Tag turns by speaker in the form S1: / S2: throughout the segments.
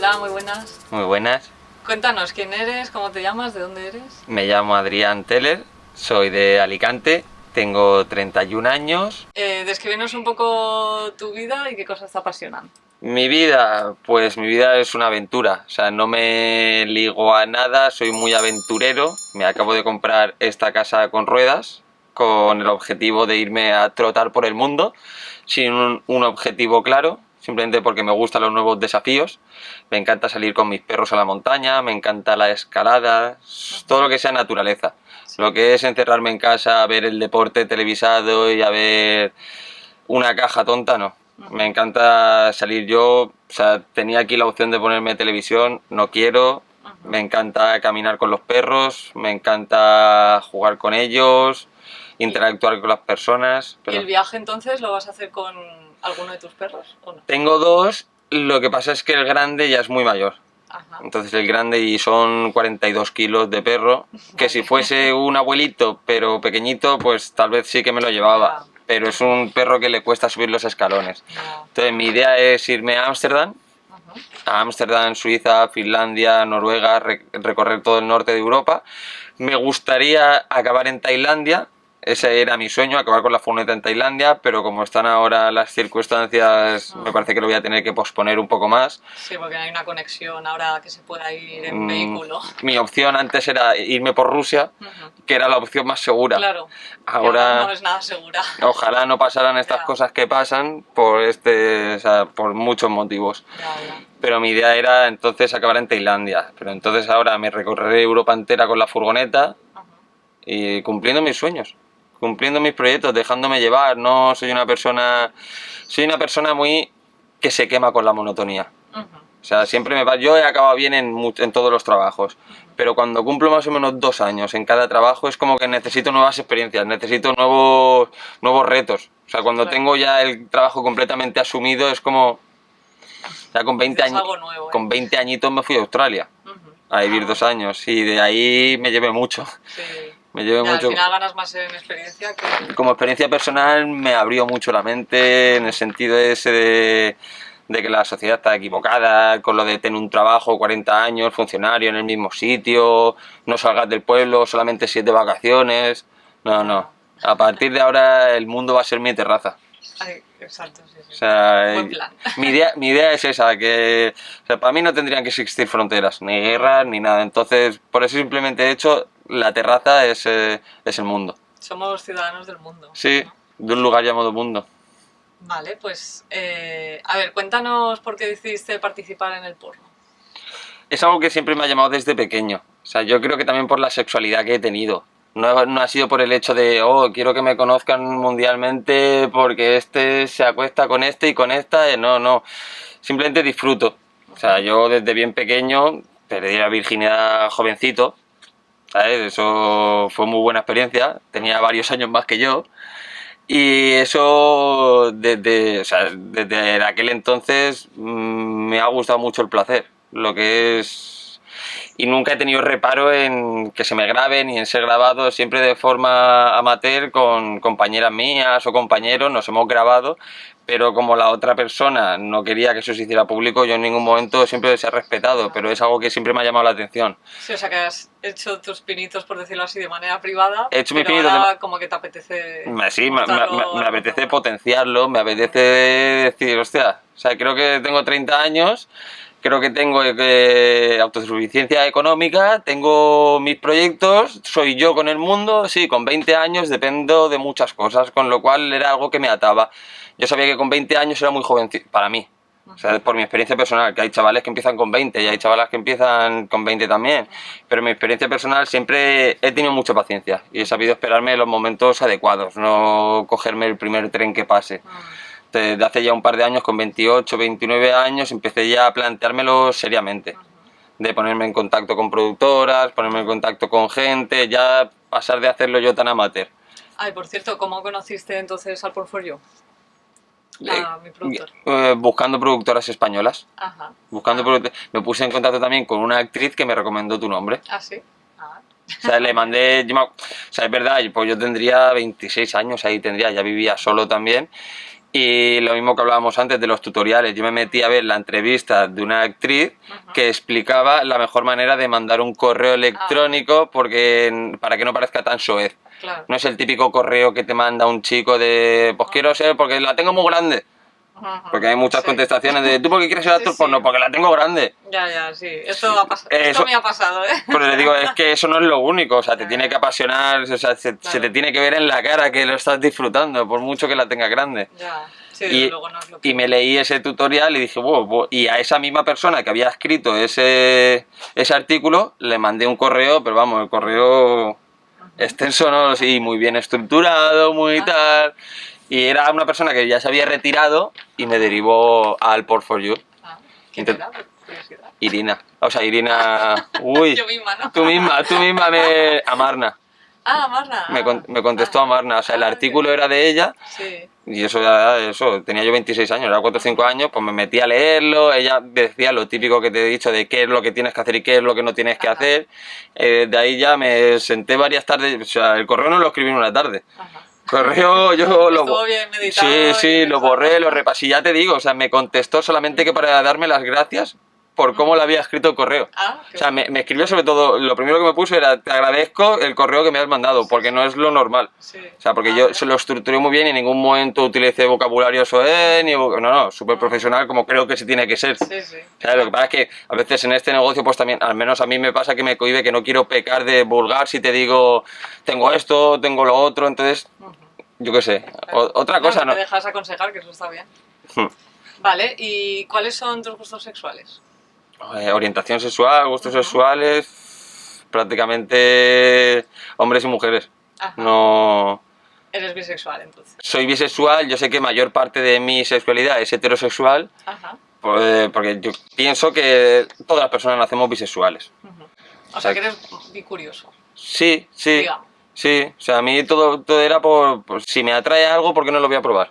S1: Hola, muy buenas.
S2: Muy buenas.
S1: Cuéntanos quién eres, cómo te llamas, de dónde eres.
S2: Me llamo Adrián Teller, soy de Alicante, tengo 31 años.
S1: Descríbenos un poco tu vida y qué cosas te apasionan.
S2: Mi vida, pues mi vida es una aventura, o sea, no me ligo a nada, soy muy aventurero. Me acabo de comprar esta casa con ruedas, con el objetivo de irme a trotar por el mundo, sin un objetivo claro, simplemente porque me gustan los nuevos desafíos. Me encanta salir con mis perros a la montaña, me encanta la escalada, todo lo que sea naturaleza. Lo que es encerrarme en casa, a ver el deporte televisado y a ver una caja tonta, no. Me encanta salir yo, o sea, tenía aquí la opción de ponerme televisión, no quiero. Me encanta caminar con los perros, me encanta jugar con ellos, interactuar con las personas.
S1: ¿Y el viaje entonces lo vas a hacer con alguno de tus perros o no?
S2: Tengo dos, lo que pasa es que el grande ya es muy mayor.
S1: Ajá.
S2: Entonces el grande y son 42 kilos de perro, que si fuese un abuelito pero pequeñito, pues tal vez sí que me lo llevaba. Pero es un perro que le cuesta subir los escalones. Entonces mi idea es irme a Ámsterdam, Suiza, Finlandia, Noruega, recorrer todo el norte de Europa. Me gustaría acabar en Tailandia. Ese era mi sueño, acabar con la furgoneta en Tailandia, pero como están ahora las circunstancias, me parece que lo voy a tener que posponer un poco más.
S1: Sí, porque no hay una conexión ahora que se pueda ir en vehículo.
S2: Mi opción antes era irme por Rusia, que era la opción más segura.
S1: Claro,
S2: ahora
S1: no es nada segura.
S2: Ojalá no pasaran estas cosas que pasan por por muchos motivos.
S1: Ya.
S2: Pero mi idea era entonces acabar en Tailandia. Pero entonces ahora me recorreré Europa entera con la furgoneta y cumpliendo mis sueños, cumpliendo mis proyectos, dejándome llevar. No soy una persona, soy una persona muy que se quema con la monotonía. O sea, siempre yo he acabado bien en todos los trabajos, pero cuando cumplo más o menos 2 años en cada trabajo es como que necesito nuevas experiencias, necesito nuevos retos. O sea, cuando tengo ya el trabajo completamente asumido es como... Ya con 20 años,
S1: nuevo,
S2: con 20 añitos me fui a Australia a vivir 2 años y de ahí me llevé mucho.
S1: Sí.
S2: Me llevé mucho.
S1: Al final ganas más en experiencia que...
S2: Como experiencia personal me abrió mucho la mente en el sentido ese de que la sociedad está equivocada con lo de tener un trabajo, 40 años, funcionario en el mismo sitio, no salgas del pueblo, solamente 7 vacaciones. No. A partir de ahora el mundo va a ser mi terraza.
S1: Ay, exacto, sí.
S2: O sea,
S1: buen plan.
S2: Mi idea es esa, que para mí no tendrían que existir fronteras, ni guerras, ni nada. Entonces, por eso simplemente he hecho, la terraza es el mundo.
S1: Somos ciudadanos del mundo.
S2: Sí,
S1: ¿no?
S2: de un lugar llamado mundo.
S1: Vale, pues a ver, cuéntanos por qué decidiste participar en el porno.
S2: Es algo que siempre me ha llamado desde pequeño. O sea, yo creo que también por la sexualidad que he tenido. No ha sido por el hecho de, quiero que me conozcan mundialmente porque este se acuesta con este y con esta. No. Simplemente disfruto. O sea, yo desde bien pequeño perdí la virginidad jovencito. ¿Sabes? Eso fue muy buena experiencia. Tenía varios años más que yo. Y eso, desde aquel entonces, me ha gustado mucho el placer. Lo que es... Y nunca he tenido reparo en que se me grabe ni en ser grabado, siempre de forma amateur con compañeras mías o compañeros nos hemos grabado, pero como la otra persona no quería que eso se hiciera público, yo en ningún momento siempre se ha respetado, pero es algo que siempre me ha llamado la atención.
S1: Sí, o sea que has hecho tus pinitos, por decirlo así, de manera privada,
S2: he hecho
S1: pero
S2: mis pinitos
S1: ahora como que te apetece...
S2: Sí, me apetece potenciarlo, me apetece decir, hostia, o sea, creo que tengo 30 años... Creo que tengo autosuficiencia económica, tengo mis proyectos, soy yo con el mundo, sí, con 20 años dependo de muchas cosas, con lo cual era algo que me ataba. Yo sabía que con 20 años era muy joven para mí, o sea, por mi experiencia personal, que hay chavales que empiezan con 20 y hay chavalas que empiezan con 20 también, pero en mi experiencia personal siempre he tenido mucha paciencia y he sabido esperarme los momentos adecuados, no cogerme el primer tren que pase. Desde hace ya un par de años, con 28, 29 años, empecé ya a planteármelo seriamente. De ponerme en contacto con productoras, ponerme en contacto con gente, ya pasar de hacerlo yo tan amateur.
S1: Ay, por cierto, ¿cómo conociste entonces al Portfolio? A mi productor.
S2: Buscando productoras españolas.
S1: Ajá.
S2: Me puse en contacto también con una actriz que me recomendó tu nombre.
S1: ¿Ah, sí?
S2: O sea, le mandé... O sea, es verdad, pues yo tendría 26 años, ahí tendría, ya vivía solo también. Y lo mismo que hablábamos antes de los tutoriales, yo me metí a ver la entrevista de una actriz que explicaba la mejor manera de mandar un correo electrónico para que no parezca tan soez.
S1: Claro.
S2: No es el típico correo que te manda un chico de pues quiero ser porque la tengo muy grande. Porque hay muchas contestaciones de ¿tú por qué quieres ser actor? Pues no, porque la tengo grande.
S1: Ya, sí. Esto me ha pasado, ¿eh?
S2: Pero le digo, es que eso no es lo único, o sea, te tiene que apasionar, o sea, se te tiene que ver en la cara que lo estás disfrutando, por mucho que la tengas grande.
S1: Ya. Sí, luego no es lo que...
S2: Y me leí ese tutorial y dije, wow, y a esa misma persona que había escrito ese artículo le mandé un correo, pero vamos, el correo extenso, ¿no? Sí, muy bien estructurado, muy tal. Y era una persona que ya se había retirado y me derivó al Port4You.
S1: ¿Quién era? Por curiosidad.
S2: Irina. O sea, Irina... Uy,
S1: Yo misma, ¿no?
S2: tú misma Amarna.
S1: Amarna.
S2: Me contestó Amarna. O sea, el artículo era de ella.
S1: Sí.
S2: Y eso, tenía yo 26 años, era 4 o 5 años, pues me metí a leerlo, ella decía lo típico que te he dicho de qué es lo que tienes que hacer y qué es lo que no tienes que hacer. De ahí ya me senté varias tardes, o sea, el correo no lo escribí en una tarde. Correo yo
S1: Estuvo bien meditado.
S2: Sí, lo borré, lo repasé, ya te digo, o sea, me contestó solamente que para darme las gracias por cómo le había escrito el correo. O sea, me escribió sobre todo, lo primero que me puso era te agradezco el correo que me has mandado, porque no es lo normal. O sea, porque yo se lo estructuré muy bien y en ningún momento utilicé vocabulario soez, no, súper profesional como creo que se tiene que ser. O sea, lo que pasa es que a veces en este negocio pues también, al menos a mí me pasa que me cohíbe que no quiero pecar de vulgar si te digo tengo esto, tengo lo otro, entonces yo qué sé, otra cosa no.
S1: Te dejas aconsejar, que eso está bien. Vale, ¿y cuáles son tus gustos sexuales?
S2: Orientación sexual, gustos sexuales, prácticamente hombres y mujeres. No.
S1: Eres bisexual, entonces.
S2: Soy bisexual, yo sé que mayor parte de mi sexualidad es heterosexual, porque yo pienso que todas las personas nacemos bisexuales.
S1: O sea, que eres bicurioso.
S2: Sí.
S1: Digamos.
S2: Sí, o sea, a mí todo era por si me atrae algo, ¿por qué no lo voy a probar?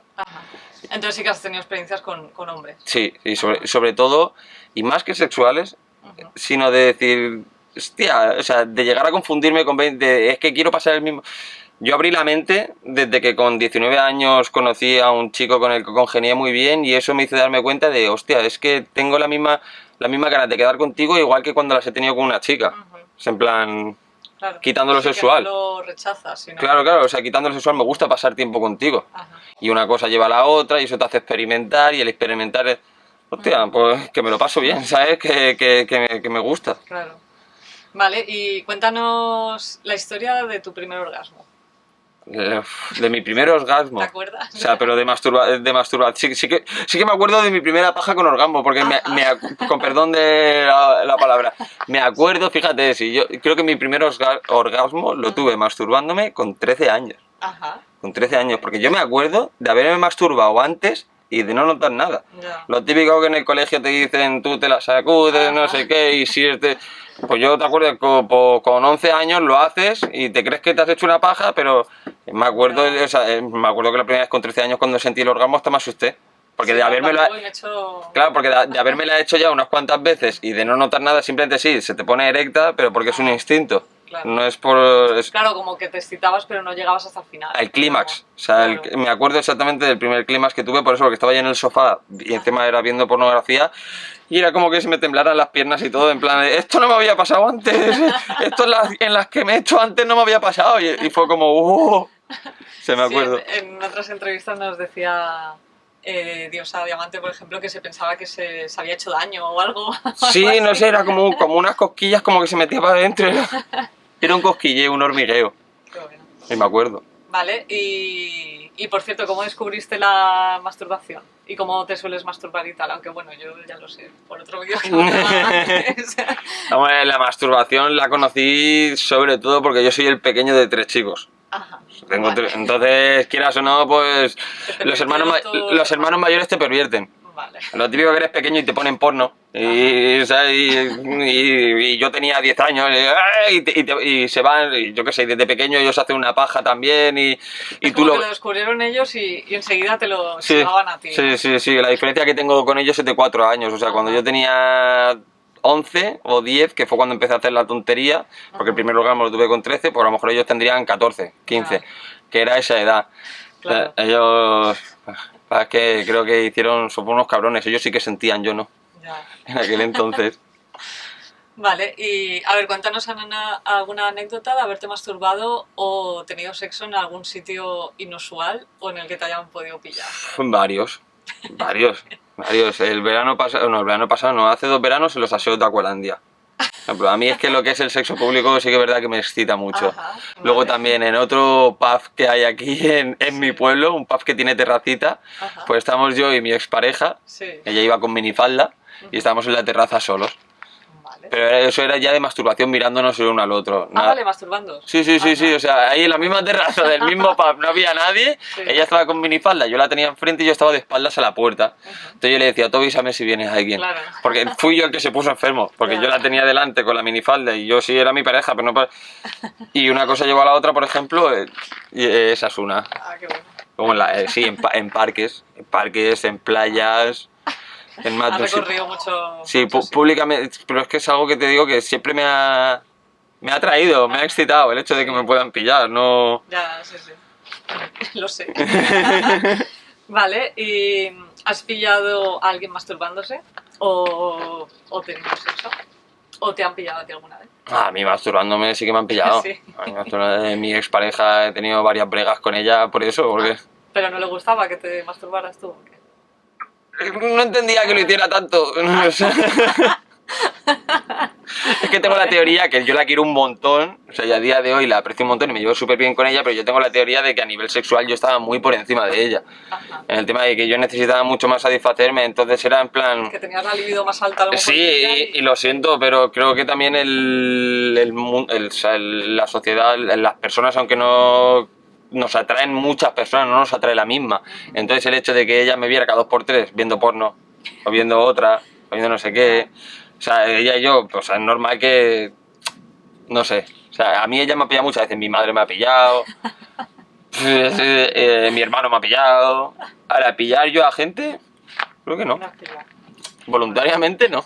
S1: Entonces sí que has tenido experiencias con hombres.
S2: Sí, y sobre todo, y más que sexuales, sino de decir, hostia, o sea, de llegar a confundirme con 20, es que quiero pasar el mismo... Yo abrí la mente desde que con 19 años conocí a un chico con el que congenié muy bien y eso me hizo darme cuenta de, hostia, es que tengo la misma ganas de quedar contigo igual que cuando las he tenido con una chica. Es en plan...
S1: Claro.
S2: Quitando lo sexual.
S1: Que no lo rechazas, sino...
S2: Claro, o sea, quitando lo sexual me gusta pasar tiempo contigo. Y una cosa lleva a la otra y eso te hace experimentar y el experimentar es... Hostia, pues que me lo paso bien, ¿sabes? Que me gusta. Claro.
S1: Vale, y cuéntanos la historia de tu primer orgasmo.
S2: De mi primer orgasmo.
S1: ¿Te acuerdas?
S2: O sea, pero de masturbar. Sí que me acuerdo de mi primera paja con orgasmo, porque con perdón de la palabra, me acuerdo, fíjate, yo creo que mi primer orgasmo lo tuve masturbándome con 13 años. Con 13 años, porque yo me acuerdo de haberme masturbado antes y de no notar nada. Lo típico que en el colegio te dicen, tú te la sacudes, no sé qué, y si pues yo te acuerdo que con 11 años lo haces y te crees que te has hecho una paja, pero me acuerdo, o sea, me acuerdo que la primera vez con 13 años cuando sentí el orgasmo hasta me asusté. Porque de habérmela Claro, porque de habérmela hecho ya unas cuantas veces y de no notar nada, simplemente sí, se te pone erecta, pero porque es un instinto. Claro. No es por...
S1: Claro, como que te excitabas pero no llegabas hasta el final.
S2: El clímax. O sea, me acuerdo exactamente del primer clímax que tuve, por eso porque estaba ya en el sofá y encima era viendo pornografía y era como que se me temblaran las piernas y todo, en plan de, esto no me había pasado antes, esto en las que me he hecho antes no me había pasado y fue como, se me acuerdo.
S1: Sí, en otras entrevistas nos decía... Diosa Diamante, por ejemplo, que se pensaba que se había hecho daño o algo.
S2: Sí, no sé, era como unas cosquillas como que se metía para adentro. Era un cosquilleo, un hormigueo.
S1: Qué bueno.
S2: Y me acuerdo.
S1: Vale, y por cierto, ¿cómo descubriste la masturbación? ¿Y cómo te sueles masturbar y tal? Aunque bueno, yo ya lo sé, por otro vídeo que antes.
S2: La masturbación la conocí sobre todo porque yo soy el pequeño de 3 chicos. Entonces, quieras o no, pues los hermanos mayores te pervierten. Lo típico que eres pequeño y te ponen porno. Y yo tenía 10 años y se van, y yo qué sé, desde pequeño ellos hacen una paja también y tú
S1: lo descubrieron ellos y enseguida te lo llevaban a ti.
S2: Sí, la diferencia que tengo con ellos es de 4 años. O sea, cuando yo tenía 11 o 10, que fue cuando empecé a hacer la tontería, porque el primer orgasmo lo tuve con 13, pues a lo mejor ellos tendrían 14, 15, que era esa edad. Claro. Ellos... Es que creo que son unos cabrones, ellos sí que sentían, yo no,
S1: Ya.
S2: en aquel entonces.
S1: Vale, y a ver, cuéntanos alguna anécdota de haberte masturbado o tenido sexo en algún sitio inusual o en el que te hayan podido pillar.
S2: Varios. El verano pasado no, hace 2 veranos en los aseos de Aqualandia. Por ejemplo, a mí es que lo que es el sexo público sí que es verdad que me excita mucho.
S1: Ajá,
S2: Luego
S1: vale.
S2: también en otro pub que hay aquí en mi pueblo, un pub que tiene terracita,
S1: Ajá.
S2: pues estamos yo y mi expareja,
S1: Sí,
S2: ella iba con minifalda y estábamos en la terraza solos.
S1: vale.
S2: Pero eso era ya de masturbación mirándonos el uno al otro.
S1: Ah, vale, masturbando.
S2: Sí,
S1: Ajá.
S2: o sea, ahí en la misma terraza del mismo pub no había nadie,
S1: Sí.
S2: ella estaba con minifalda, yo la tenía enfrente y yo estaba de espaldas a la puerta. Entonces yo le decía, tú avísame si vienes alguien.
S1: Claro.
S2: Porque fui yo el que se puso enfermo, porque
S1: Ya.
S2: yo la tenía delante con la minifalda y yo sí era mi pareja, pero no... Y una cosa llevó a la otra, por ejemplo, y esa es una.
S1: Ah, qué bueno.
S2: Como sí, en parques, en playas, en más
S1: Has
S2: de un sitio.
S1: recorrido mucho.
S2: Sí,
S1: mucho sitio.
S2: públicamente, pero es que es algo que te digo que siempre me ha atraído, me ha excitado el hecho de que me puedan pillar, no...
S1: Ya, sí, sí. Lo sé. Vale, ¿y has pillado a alguien masturbándose? ¿O teniendo sexo? ¿O te han pillado a ti alguna vez?
S2: A mí masturbándome sí que me han pillado.
S1: Sí.
S2: A mí mi expareja he tenido varias bregas con ella por eso, porque
S1: ¿Pero no le gustaba que te masturbaras tú? ¿O qué?
S2: no entendía que lo hiciera tanto. O sea, es que tengo la teoría que yo la quiero un montón, o sea, y a día de hoy la aprecio un montón y me llevo súper bien con ella, pero yo tengo la teoría de que a nivel sexual yo estaba muy por encima de ella.
S1: Ajá.
S2: En el tema de que yo necesitaba mucho más satisfacerme, entonces era en plan...
S1: Que tenías la libido más alta a lo mejor.
S2: Sí,
S1: que ella
S2: y lo siento, pero creo que también o sea, la sociedad, las personas, aunque no nos atraen muchas personas, no nos atrae la misma. Entonces el hecho de que ella me viera cada 2 por 3 viendo porno, o viendo otra, o viendo no sé qué, o sea, ella y yo, pues es normal que, no sé, o sea, a mí ella me ha pillado muchas veces, mi madre me ha pillado, mi hermano me ha pillado, ahora pillar yo a gente, creo que no.
S1: No has pillado.
S2: Voluntariamente no.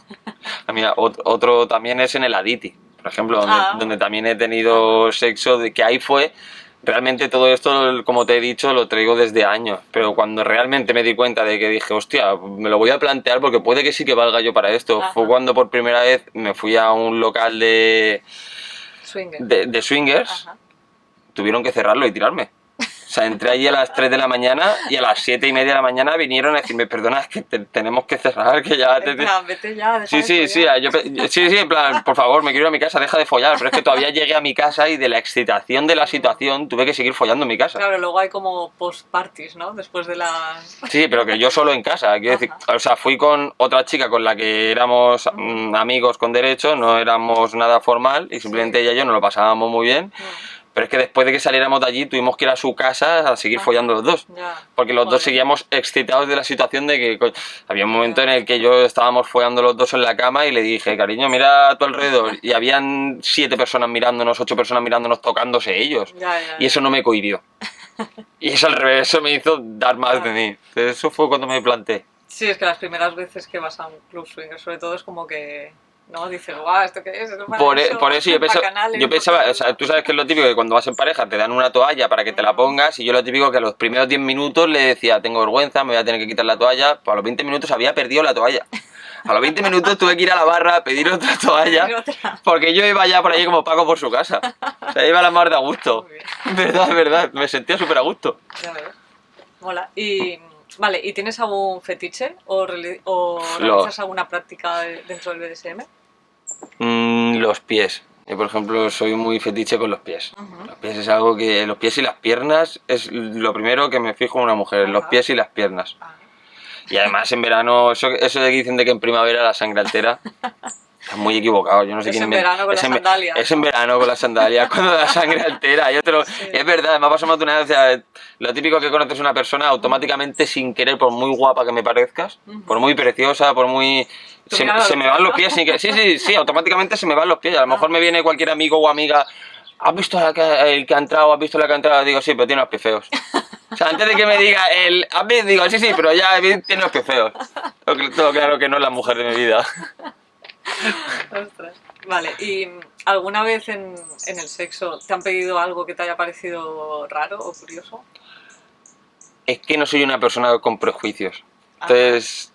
S2: Mira, otro también es en el Aditi, por ejemplo, donde también he tenido sexo, de que ahí fue, realmente todo esto, como te he dicho, lo traigo desde años, pero cuando realmente me di cuenta de que dije, hostia, me lo voy a plantear porque puede que sí que valga yo para esto,
S1: Ajá.
S2: fue cuando por primera vez me fui a un local
S1: Swinger.
S2: de swingers,
S1: Ajá.
S2: tuvieron que cerrarlo y tirarme. O sea, entré allí a las 3 de la mañana y a las 7:30 de la mañana vinieron a decirme, perdona, es que tenemos que cerrar, que ya
S1: En plan, vete ya, deja
S2: Sí,
S1: de
S2: sí, sí,
S1: follar.
S2: sí, en plan, por favor, me quiero ir a mi casa, deja de follar, pero es que todavía llegué a mi casa y de la excitación de la situación tuve que seguir follando en mi casa.
S1: Claro, luego hay como post-parties, ¿no? Después de las...
S2: Sí, pero que yo solo en casa, quiero decir, o sea, fui con otra chica con la que éramos amigos con derecho, no éramos nada formal y simplemente ella y yo nos lo pasábamos muy bien. Pero es que después de que saliéramos de allí tuvimos que ir a su casa a seguir follando los dos.
S1: Ya.
S2: Porque los dos
S1: Joder.
S2: seguíamos excitados de la situación de que había un momento en el que yo estábamos follando los dos en la cama y le dije, cariño, mira a tu alrededor. Y habían 7 personas mirándonos, 8 personas mirándonos, tocándose ellos.
S1: Ya.
S2: Y eso no me cohibió. Y eso al revés, eso me hizo dar más de mí. Entonces, eso fue cuando me planté.
S1: Sí, es que las primeras veces que vas a un club swinger, sobre todo, es como que... ¿No? Dices, guau, ¿esto qué es? ¿Esto
S2: Por eso yo pensaba, o sea, tú sabes que es lo típico que cuando vas en pareja te dan una toalla para que te la pongas y yo lo típico que a los primeros 10 minutos le decía, tengo vergüenza, me voy a tener que quitar la toalla, pues a los 20 minutos había perdido la toalla. A los 20 minutos tuve que ir a la barra a pedir otra toalla porque yo iba ya por allí como Paco por su casa. O sea, iba a la mar de a gusto. Verdad, me sentía súper a gusto.
S1: Ya ves. Mola. Y... Vale, ¿y tienes algún fetiche o
S2: Los-
S1: realizas alguna práctica dentro del BDSM?
S2: Los pies. Yo, por ejemplo, soy muy fetiche con los pies. Los pies es algo que... Los pies y las piernas es lo primero que me fijo en una mujer, los pies y las piernas.
S1: Ah,
S2: Y además en verano, eso de que dicen de que en primavera la sangre altera, está muy equivocado. Yo no sé
S1: Es
S2: quién
S1: en verano con las sandalias,
S2: Es en verano con las sandalias, cuando la sangre altera.
S1: Sí.
S2: Es verdad, me ha pasado más de una vez. O sea, lo típico que conoces a una persona automáticamente sin querer, por muy guapa que me parezcas, por muy preciosa, por muy...
S1: Tú
S2: Se
S1: mira
S2: me van los pies sin que... Sí, automáticamente se me van los pies. A lo mejor me viene cualquier amigo o amiga. ¿Has visto el que ha entrado? ¿Has visto la que ha entrado? Digo, sí, pero tiene los pies feos. O sea, antes de que me diga digo, sí, pero ya tiene los pies feos. Todo claro que no es la mujer de mi vida.
S1: ostras. Vale, ¿y alguna vez en el sexo te han pedido algo que te haya parecido raro o curioso?
S2: es que no soy una persona con prejuicios. Entonces,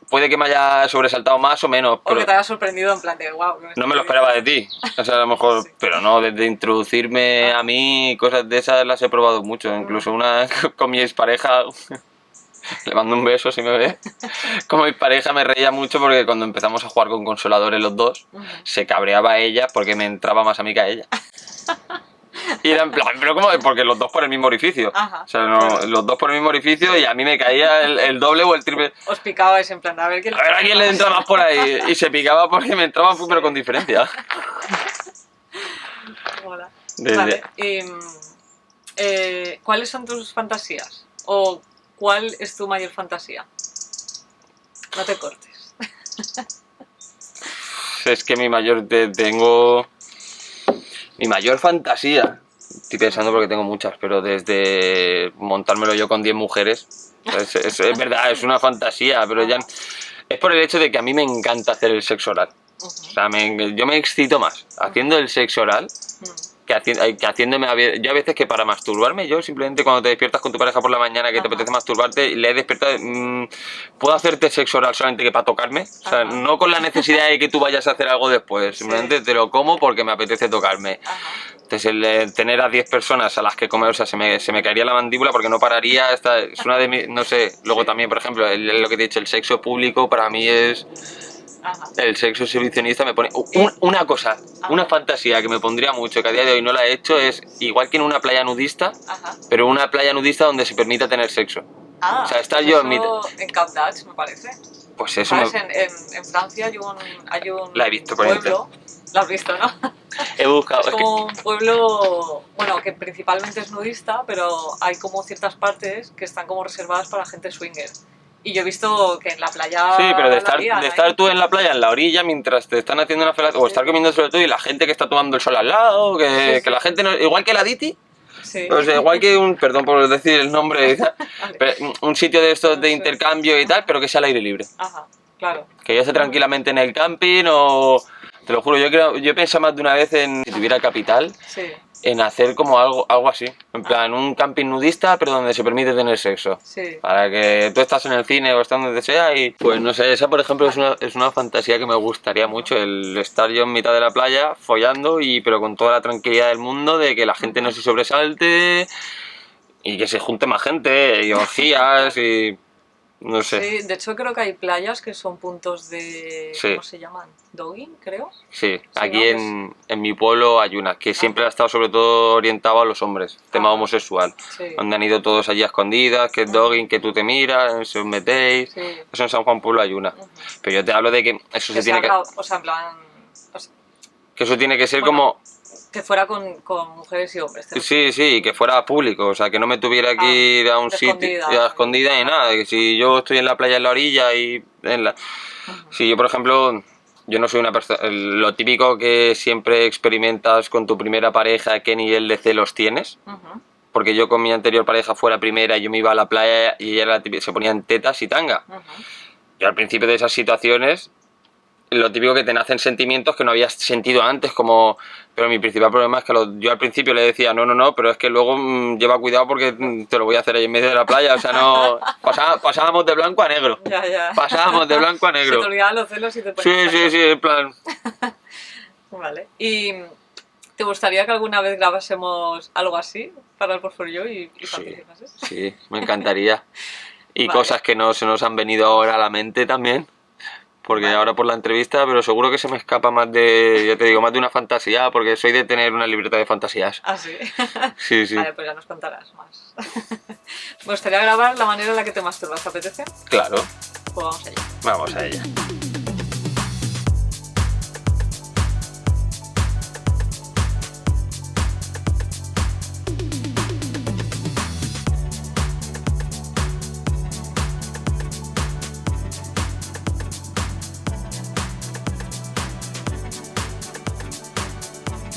S2: puede que me haya sobresaltado más o menos,
S1: O
S2: pero
S1: que te haya sorprendido en plan de wow.
S2: no me lo esperaba de ti. O sea, a lo mejor,
S1: Sí.
S2: pero no, desde introducirme a mí, cosas de esas las he probado mucho. Incluso una con mi expareja, le mando un beso si me ve. Con mi pareja me reía mucho porque cuando empezamos a jugar con consoladores los dos, se cabreaba ella porque me entraba más a mí que a ella. Y era en plan, pero ¿cómo? Porque los dos por el mismo orificio.
S1: Ajá,
S2: O sea, no,
S1: claro.
S2: los dos por el mismo orificio y a mí me caía el doble o el triple.
S1: Os picabais en plan, a ver quién
S2: A ver a quién le entra más por ahí. Y se picaba porque me entraba, pero con diferencia.
S1: Mola.
S2: Desde-
S1: Vale. ¿Cuáles son tus fantasías? ¿O cuál es tu mayor fantasía? No te cortes.
S2: Es que tengo mi mayor fantasía. Estoy pensando porque tengo muchas, pero desde montármelo yo con 10 mujeres. Es verdad, es una fantasía, pero ya es por el hecho de que a mí me encanta hacer el sexo oral. O sea, yo me excito más haciendo el sexo oral que haciéndome yo a veces que para masturbarme, yo simplemente cuando te despiertas con tu pareja por la mañana que te apetece masturbarte, le he despertado, puedo hacerte sexo oral solamente que para tocarme, o sea, no con la necesidad de que tú vayas a hacer algo después, simplemente te lo como porque me apetece tocarme. Entonces el tener a 10 personas a las que comer, o sea, se me caería la mandíbula porque no pararía, es una de mis, no sé, luego también, por ejemplo, lo que te he dicho, el sexo público para mí es... El sexo exhibicionista me pone... Una cosa, una fantasía que me pondría mucho, que a día de hoy no la he hecho, es igual que en una playa nudista, pero una playa nudista donde se permita tener sexo. O sea, estar yo en mi...
S1: En Cap d'Agde, me parece.
S2: Pues eso
S1: ¿Sabes? En Francia hay un
S2: La he visto por
S1: pueblo... Lo has visto, ¿no?
S2: He buscado...
S1: Es como un pueblo, bueno, que principalmente es nudista, pero hay como ciertas partes que están como reservadas para gente swinger. Y yo he visto que en la playa...
S2: Sí, pero de
S1: la
S2: estar tú en la playa, en la orilla, mientras te están haciendo una felación, o estar comiendo sobre todo y la gente que está tomando el sol al lado, que la gente no... Igual que la Diti, o sea, igual que perdón por decir el nombre, pero un sitio de estos de intercambio y tal, pero que sea al aire libre.
S1: Ajá, claro.
S2: Que yo esté tranquilamente en el camping o... Te lo juro, yo he pensado más de una vez en, si tuviera capital, en hacer como algo así. En plan, un camping nudista, pero donde se permite tener sexo. Para que tú estás en el cine o estás donde sea y... Pues no sé, esa por ejemplo es una fantasía que me gustaría mucho, el estar yo en mitad de la playa follando, pero con toda la tranquilidad del mundo, de que la gente no se sobresalte y que se junte más gente y orgías y... No sé.
S1: Sí, de hecho creo que hay playas que son puntos de...
S2: Sí.
S1: ¿Cómo se llaman? ¿Dogging, creo?
S2: Sí, aquí en mi pueblo hay una que siempre ha estado sobre todo orientado a los hombres, tema homosexual, donde han ido todos allí a escondidas, que es dogging, que tú te miras, se os metéis, eso en San Juan Pueblo hay una. Pero yo te hablo de que eso se tiene que...
S1: O sea, en plan...
S2: que eso tiene que ser como...
S1: Que fuera con mujeres y hombres.
S2: Sí, sí, que fuera público, o sea, que no me tuviera que ir a un sitio a escondida ni nada, que si yo estoy en la playa en la orilla y en la... Si yo, por ejemplo, yo no soy una persona... Lo típico que siempre experimentas con tu primera pareja, ¿qué nivel de celos tienes? Porque yo con mi anterior pareja fue la primera, yo me iba a la playa y ella era la típica, se ponía en tetas y tanga. Yo al principio de esas situaciones... Lo típico que te nacen sentimientos que no habías sentido antes, como... Pero mi principal problema es que yo al principio le decía no, pero es que luego lleva cuidado porque te lo voy a hacer ahí en medio de la playa, o sea, no... Pasábamos de blanco a negro.
S1: Ya.
S2: Pasábamos de blanco a negro.
S1: Se te olvidaban los celos y te ponías...
S2: Sí, en plan...
S1: Vale. ¿Y te gustaría que alguna vez grabásemos algo así para el Portfolio y participases?
S2: Sí, me encantaría. Y cosas que no se nos han venido ahora a la mente también. Porque ahora por la entrevista, pero seguro que se me escapa más de, ya te digo, más de una fantasía, porque soy de tener una libreta de fantasías.
S1: ¿Ah, sí?
S2: Sí.
S1: Vale, pues ya nos contarás más. Me gustaría grabar la manera en la que te masturbas, ¿te apetece?
S2: Claro.
S1: Pues vamos allá.
S2: Vamos a ella.